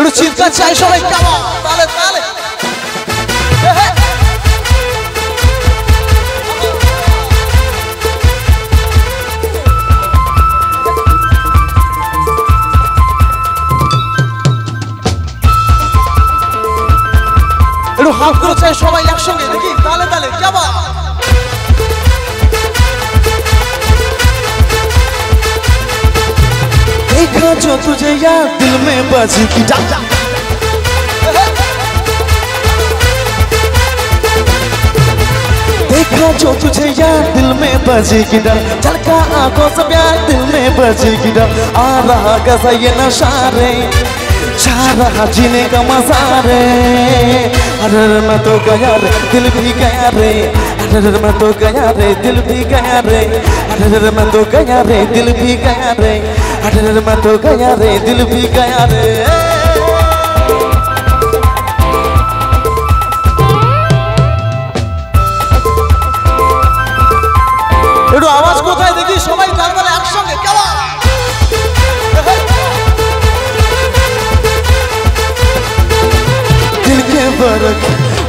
একটু চিৎকার চাই সবাই, কেমন তালে তালে একটু হাত করে চাই সবাই একসঙ্গে, দেখি তালে তালে কেমন। देखा जो तुझे यार दिल में बजी की डा देखा जो तुझे यार दिल में बजी की डर झलका आंखों से प्यार दिल में बजी की डर आ रहा कैसा ये नशा रे चाह रहा जीने का मजा रे अरे मैं तो गया रे दिल भी गया रे अरे मैं तो गया रे दिल भी गया रे अरे मैं तो गया रे दिल भी गया रे अरे मैं तो गया रे दिल भी गया रे একটু আওয়াজ কোথায় দেখি সবাই তালে তালে একসঙ্গে কেমন। दिल के बरक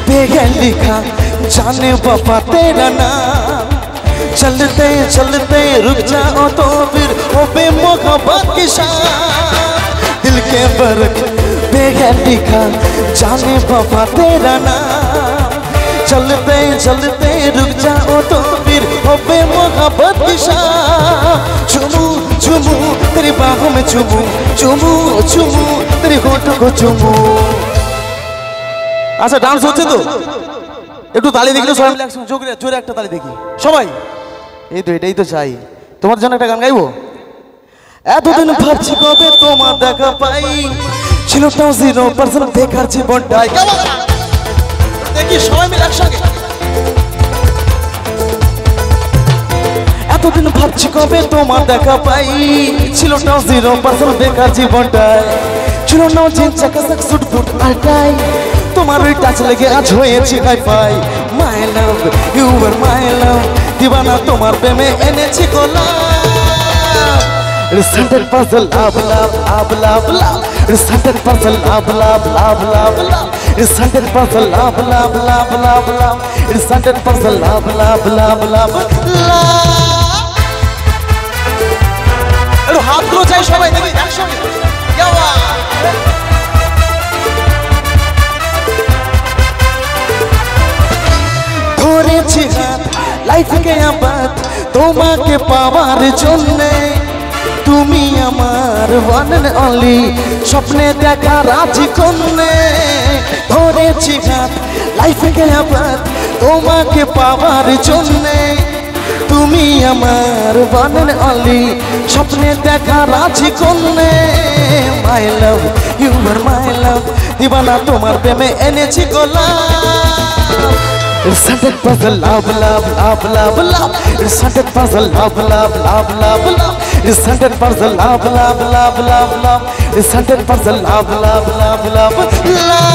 बेगन लिखा जाने बाबा तेरा नाम चलते चलते रुक जाओ तो फिर हो बेमुहब्बत की शाम दिल के बरक बेगन लिखा जाने बाबा तेरा नाम चलते चलते रुक जाओ तो फिर हो बेमुहब्बत की शाम चुमू चुमू तेरी बाहों में चुमू चुमू चुमू तेरी होठों को चुमू। আচ্ছা ডান্স হচ্ছে তো, একটু তালি দেখলে সবাই মিলে একসঙ্গে জোরে জোরে একটা তালি দেখি সবাই। এই তো এটাই তো চাই, তোমার জন্য একটা গান গাইবো। এতদিন ভাবছি কবে তোমার দেখা পাই ছিল তাও 0% বেকার জীবনটাই দেখি সবাই মিলে একসঙ্গে। এতদিন ভাবছি কবে তোমার দেখা পাই ছিল তাও 0% বেকার জীবনটাই ছিল না জিন্স চাকাসাক সুট বুট আর টাই তোমার ওই টাচ লেগে আজ হয়েছি hi fi my love you are my love দিবানা তোমার প্রেমে এনেছি গোলাপ resented puzzle love love love love love resented puzzle love love love love love resented puzzle love love love love love resented puzzle love love love love love. একটু হাতগুলো চাই সবাই দেখি একসঙ্গে কেমন। ধরেছি হাত লাইফকে আবার তোমাকে পাওয়ার জন্যে তুমি আমার ওয়ান এন্ড অনলি স্বপ্নে দেখা রাজি কন্যে ধরেছি হাত লাইফকে আবার তোমাকে পাওয়ার জন্যে তুমি আমার ওয়ান এন্ড অনলি স্বপ্নে দেখা রাজি কন্যে মাই love you are my love দিবানা তোমার প্রেমে এনেছি গোলাপ resented puzzle love love love love love resented puzzle love love love love love resented puzzle love love love love love resented puzzle love love love love লাভ।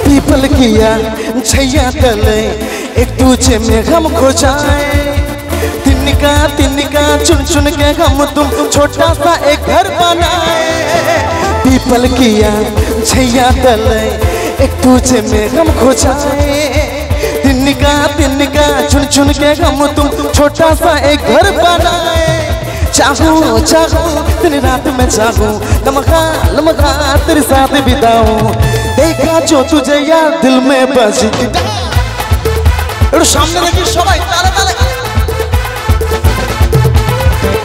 People किया छैया तले एक दूजे में गम खो जाए तिनका तिनका चुन चुन के हम तुम छोटा सा एक घर बनाए पीपल किया छैया तले एक दूजे में गम खो जाए तिनका तिनका चुन चुन के हम तुम छोटा सा एक घर बनाए चाहूं चाहूं तेरी रात में चाहूं लम्हा लम्हा तेरे साथ बिताऊं देखा जो तुझे यार दिल में बजी की একটু সামনে দেখি সবাই তালে তালে।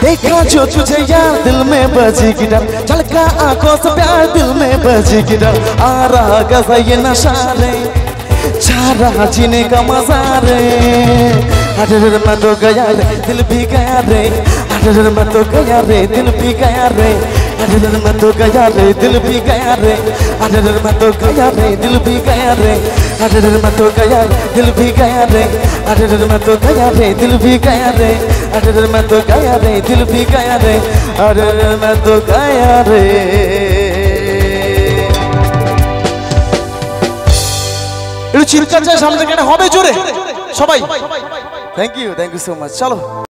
देखा जो तुझे यार दिल में बजी की डर झलका आंखों से प्यार दिल में बजी की डर आ रहा कैसा ये नशा रे चाह रहा जीने का मजा रे अरे मैं तो गया रे दिल भी गया रे अरे मैं तो गया रे दिल भी गया रे अरे मैं तो गया रे दिल भी गया रे अरे मैं तो गया रे दिल भी गया रे अरे मैं तो गया दिल भी गया रे, अरे मैं तो गया रे दिल भी गया रे, अरे मैं तो गया रे दिल भी गया रे, अरे मैं तो गया रे। একটু চিৎকার চাই সামনে থেকে, এটা হবে জোরে সবাই। Thank you so much. চলো।